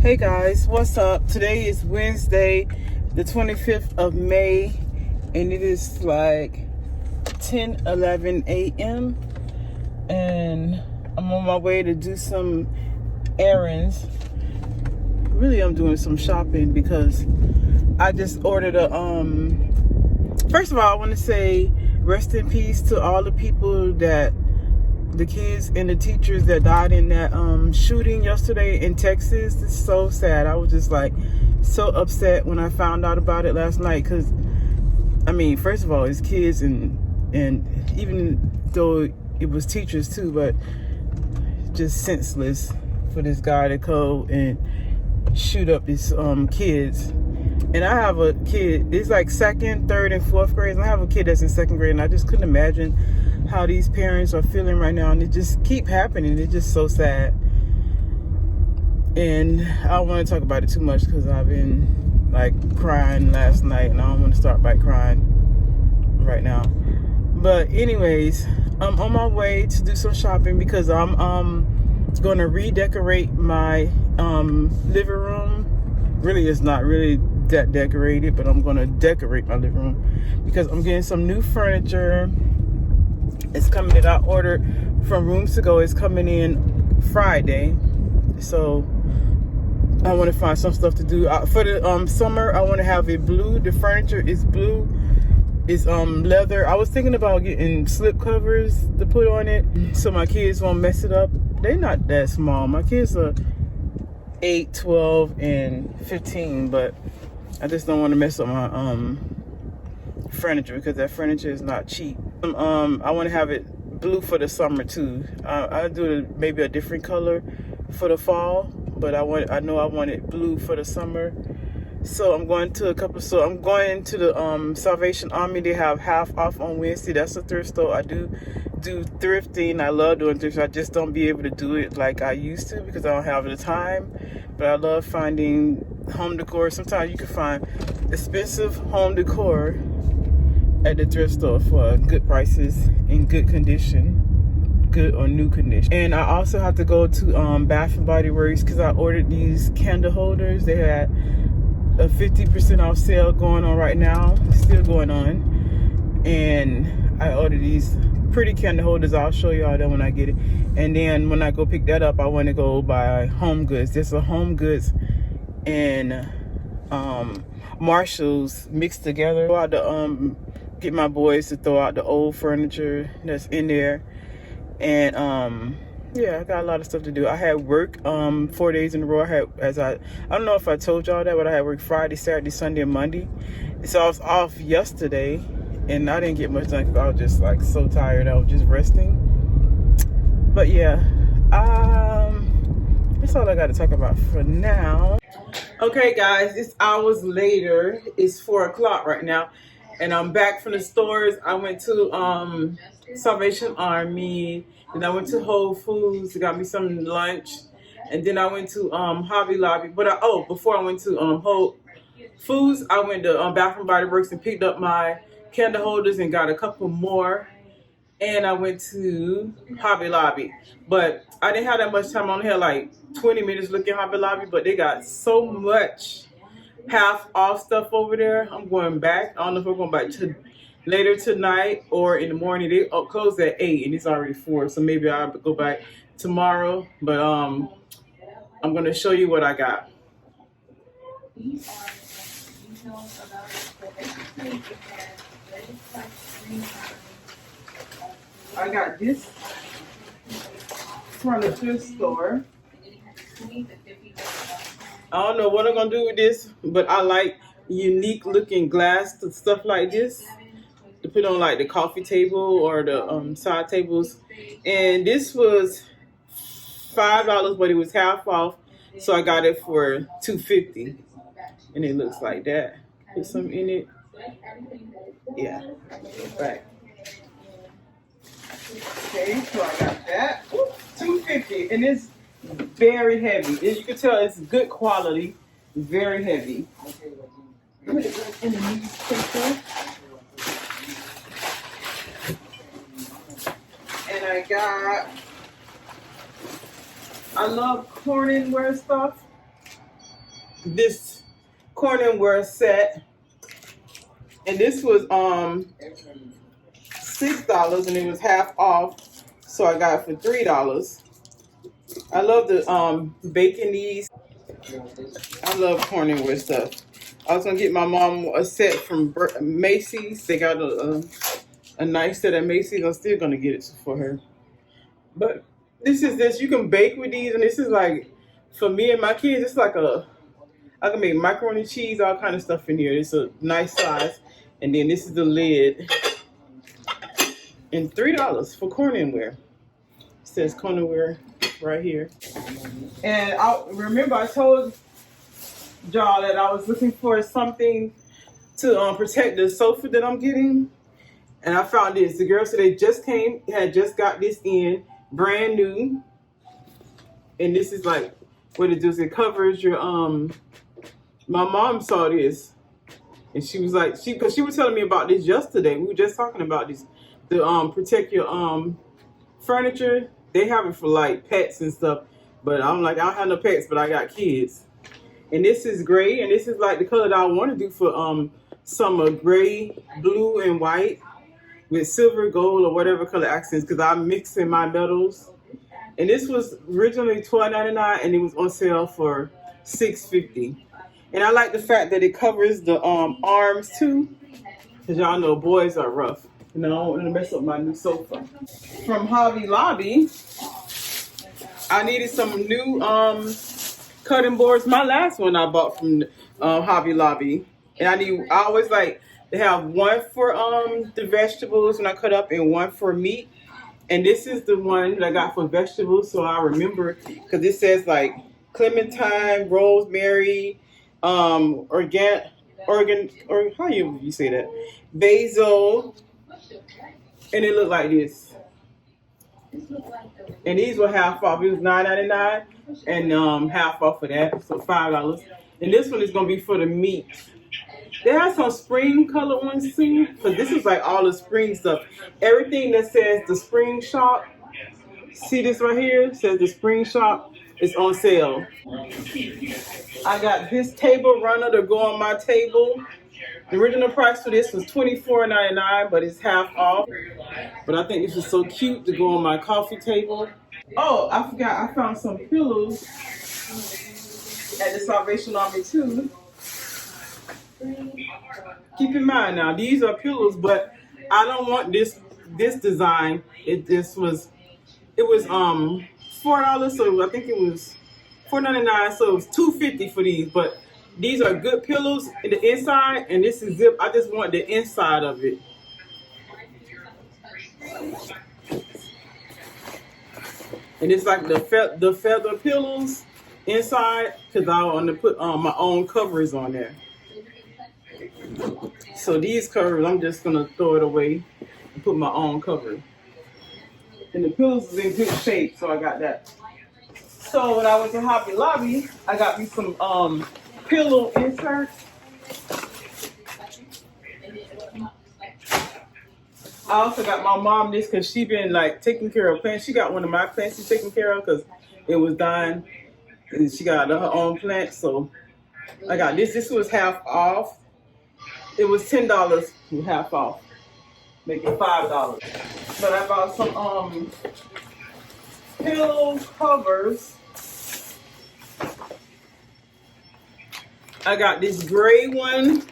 Hey guys, what's up? Today is Wednesday, the 25th of May, and it is like 10:11 a.m. and I'm on my way to do some errands. Really, I'm doing some shopping because I just ordered a first of all, I want to say rest in peace to all the people the kids and the teachers that died in that shooting yesterday in Texas. It's so sad. I was just like so upset when I found out about it last night because I mean, first of all, it's kids and even though it was teachers too, but just senseless for this guy to go and shoot up his kids. And I have a kid, it's like second, third, and fourth grade, and I have a kid that's in second grade, and I just couldn't imagine how these parents are feeling right now, and it just keep happening. It's just so sad. And I don't want to talk about it too much because I've been like crying last night, and I don't want to start by crying right now. But anyways, I'm on my way to do some shopping because I'm going to redecorate my living room. Really, it's not really that decorated, but I'm going to decorate my living room because I'm getting some new furniture. It's coming that I ordered from Rooms To Go. It's coming in Friday, so I want to find some stuff to do for the summer. I want to have it blue. The furniture is blue. It's leather. I was thinking about getting slip covers to put on it so my kids won't mess it up. They're not that small. My kids are 8, 12, and 15, but I just don't want to mess up my furniture because that furniture is not cheap. I want to have it blue for the summer too. I'll do maybe a different color for the fall, but I know I want it blue for the summer. So I'm going to I'm going to the Salvation Army. They have half off on Wednesday. That's a thrift store. I do thrifting. I love doing thrifting. I just don't be able to do it like I used to because I don't have the time. But I love finding home decor. Sometimes you can find expensive home decor at the thrift store for good prices in good condition, good or new condition. And I also have to go to Bath and Body Works because I ordered these candle holders. They had a 50% off sale going on right now, still going on, and I ordered these pretty candle holders. I'll show y'all that when I get it. And then when I go pick that up, I want to go buy Home Goods. There's a Home Goods and Marshalls mixed together. Go out to get my boys to throw out the old furniture that's in there. And yeah, I got a lot of stuff to do. I had work 4 days in a row. I don't know if I told y'all that, but I had work Friday, Saturday, Sunday, and Monday. So I was off yesterday, and I didn't get much done because I was just like so tired. I was just resting. But yeah, that's all I got to talk about for now. Okay, guys, it's hours later. It's 4 o'clock right now, and I'm back from the stores. I went to Salvation Army. Then I went to Whole Foods, got me some lunch, and then I went to Hobby Lobby. But before I went to Whole Foods, I went to Bath and Body Works and picked up my candle holders and got a couple more. And I went to Hobby Lobby, but I didn't have that much time. I only had like 20 minutes looking at Hobby Lobby, but they got so much half off stuff over there. I'm going back. I don't know if I'm going back to later tonight or in the morning. They close at 8 and it's already 4, so maybe I'll go back tomorrow. But I'm going to show you what I got. I got this from the thrift store. I don't know what I'm going to do with this, but I like unique looking glass to stuff like this to put on like the coffee table or the side tables. And this was $5, but it was half off, so I got it for $2.50. And it looks like that. Put some in it. Yeah, right. Okay, so I got that. $2.50, and it's very heavy. As you can tell, it's good quality, very heavy. Put it in the newspaper. And I love Corningware stuff. this Corningware set, and this was $6 and it was half off, so I got it for $3. I love the baking these. I love Corningware stuff. I was gonna get my mom a set from Macy's. They got a nice set at Macy's. I'm still gonna get it for her. But this you can bake with these, and this is like for me and my kids. It's like I can make macaroni and cheese, all kind of stuff in here. It's a nice size, and then this is the lid, and $3 for Corningware. It says Corningware right here. And I remember I told y'all that I was looking for something to protect the sofa that I'm getting, and I found this. The girl said they had just got this in brand new, and this is like what it does. It covers your My mom saw this, and she was like, because she was telling me about this yesterday. We were just talking about this, the protect your furniture. They have it for like pets and stuff, but I'm like, I don't have no pets, but I got kids. And this is gray, and this is like the color that I want to do for summer: gray, blue, and white with silver, gold, or whatever color accents, because I'm mixing my metals. And this was originally $12.99, and it was on sale for $6.50. And I like the fact that it covers the arms too, because y'all know boys are rough. You know, I don't want to mess up my new sofa. From Hobby Lobby, I needed some new cutting boards. My last one I bought from Hobby Lobby, and I always like to have one for the vegetables when I cut up and one for meat. And this is the one that I got for vegetables, so I remember, because it says like clementine, rosemary, or how you say that, basil, and it looked like this. And these were half off. It was $9.99 and half off of that, so $5. And this one is gonna be for the meat. They have some spring color ones too, because this is like all the spring stuff. Everything that says the spring shop, see this right here? It says the spring shop is on sale. I got this table runner to go on my table. The original price for this was $24.99, but it's half off. But I think this is so cute to go on my coffee table. Oh, I forgot, I found some pillows at the Salvation Army too. Keep in mind now, these are pillows, but I don't want this design. It was $4, so I think it was $4.99, so it was $2.50 for these. But these are good pillows in the inside, and this is zip. I just want the inside of it. And it's like the feather pillows inside, because I want to put my own covers on there. So these covers, I'm just gonna throw it away and put my own cover. And the pillows is in good shape, so I got that. So when I went to Hobby Lobby, I got me some pillow inserts. I also got my mom this because she been like taking care of plants. She got one of my plants she's taking care of because it was dying, and she got her own plant. So I got this. This was half off. It was $10 with half off, making $5. But I bought some pillow covers. I got this gray one.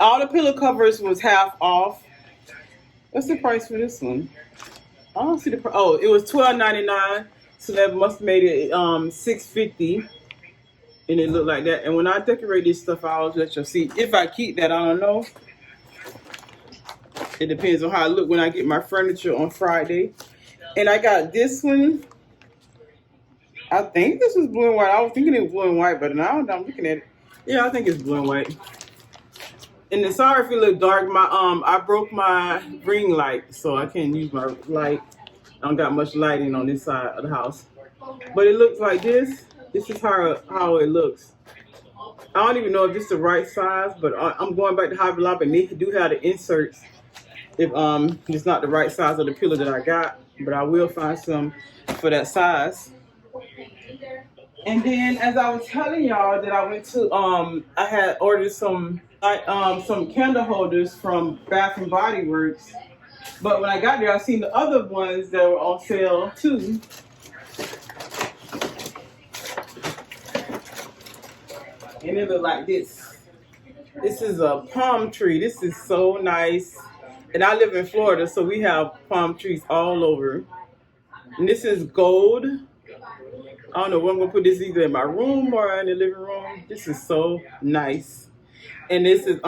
All the pillow covers was half off. What's the price for this one? I don't see the price. Oh, it was $12.99. So that must have made it $6.50. And it looked like that. And when I decorate this stuff, I'll let you see. If I keep that, I don't know. It depends on how I look when I get my furniture on Friday. And I got this one. I think this was blue and white. I was thinking it was blue and white, but now I'm looking at it. Yeah, I think it's blue and white. And then, sorry if it look dark. I broke my ring light, so I can't use my light. I don't got much lighting on this side of the house. But it looks like this. This is how it looks. I don't even know if this is the right size, but I'm going back to Hobby Lobby, and they do have the inserts if it's not the right size of the pillow that I got. But I will find some for that size. And then, as I was telling y'all, that I went to I had ordered some candle holders from Bath and Body Works. But when I got there, I seen the other ones that were on sale too. And it looked like this. This is a palm tree. This is so nice. And I live in Florida, so we have palm trees all over. And this is gold. I don't know where I'm gonna put this, either in my room or in the living room. This is so nice. And this is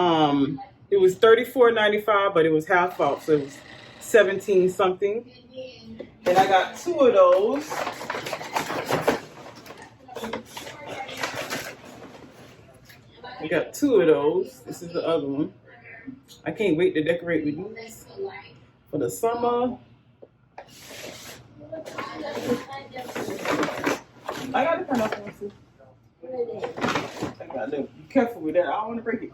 it was $34.95, but it was half off, so it was 17 something. And I got 2 of those. I got 2 of those. This is the other one. I can't wait to decorate with these for the summer. I got to turn off one too. I got to be careful with that. I don't want to break it.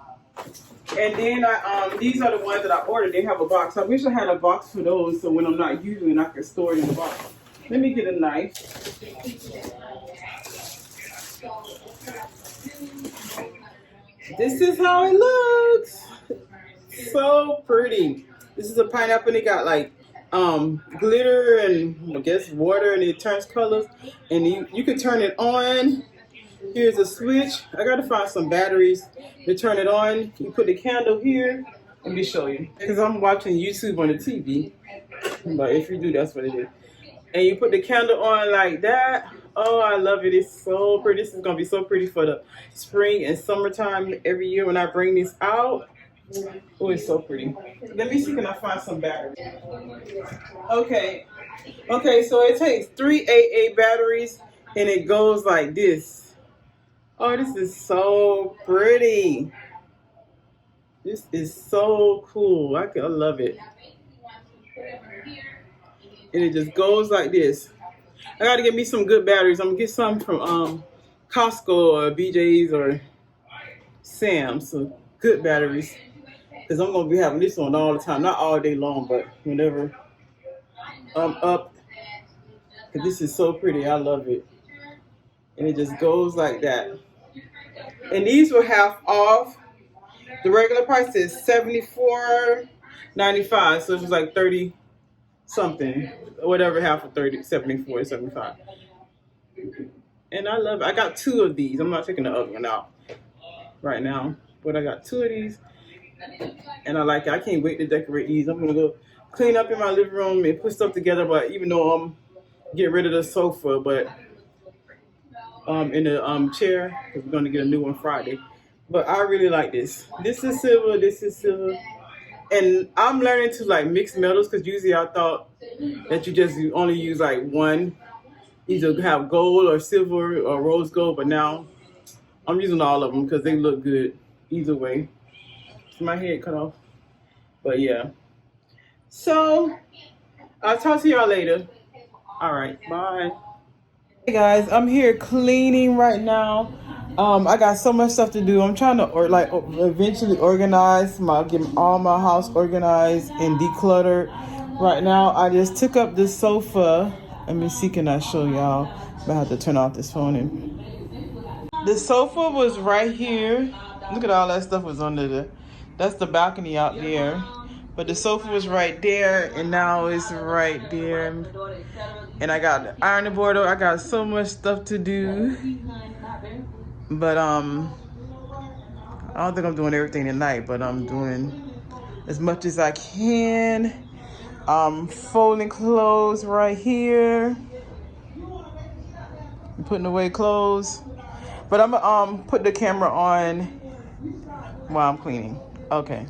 And then these are the ones that I ordered. They have a box. I wish I had a box for those, so when I'm not using it, I can store it in the box. Let me get a knife. This is how it looks. So pretty. This is a pineapple, and it got like glitter and I guess water, and it turns colors, and you can turn it on. Here's a switch. I gotta find some batteries to turn it on. You put the candle here. Let me show you, because I'm watching YouTube on the TV, but if you do, that's what it is. And you put the candle on like that. Oh, I love it. It's so pretty. This is gonna be so pretty for the spring and summertime every year when I bring this out. Oh, it's so pretty. Let me see, can I find some batteries? Okay, so it takes 3 AA batteries, and it goes like this. Oh, this is so pretty. This is so cool. I love it. And it just goes like this. I gotta get me some good batteries. I'm gonna get some from Costco or BJ's or Sam's. So good batteries. Because I'm going to be having this on all the time. Not all day long, but whenever I'm up. Because this is so pretty. I love it. And it just goes like that. And these were half off. The regular price is $74.95. So it was like 30 something. Whatever, half of 30, 74, 75. And I love it. I got 2 of these. I'm not taking the other one out right now. But I got 2 of these. And I like it. I can't wait to decorate these. I'm gonna go clean up in my living room and put stuff together. But even though I'm getting rid of the sofa, but in the chair, because we're gonna get a new one Friday. But I really like this. This is silver. This is silver. And I'm learning to like mix metals, because usually I thought that you only use like one, either have gold or silver or rose gold. But now I'm using all of them because they look good either way. My head cut off, but yeah. So I'll talk to y'all later. All right, bye. Hey guys, I'm here cleaning right now. I got so much stuff to do. I'm trying to eventually organize get all my house organized and decluttered. Right now, I just took up this sofa. Let me see, can I show y'all? I have to turn off this phone. The sofa was right here. Look at all that stuff was under the. That's the balcony out there. But the sofa was right there, and now it's right there. And I got the ironing board. I got so much stuff to do. But I don't think I'm doing everything tonight, but I'm doing as much as I can. Folding clothes right here. I'm putting away clothes. But I'm gonna put the camera on while I'm cleaning. Okay.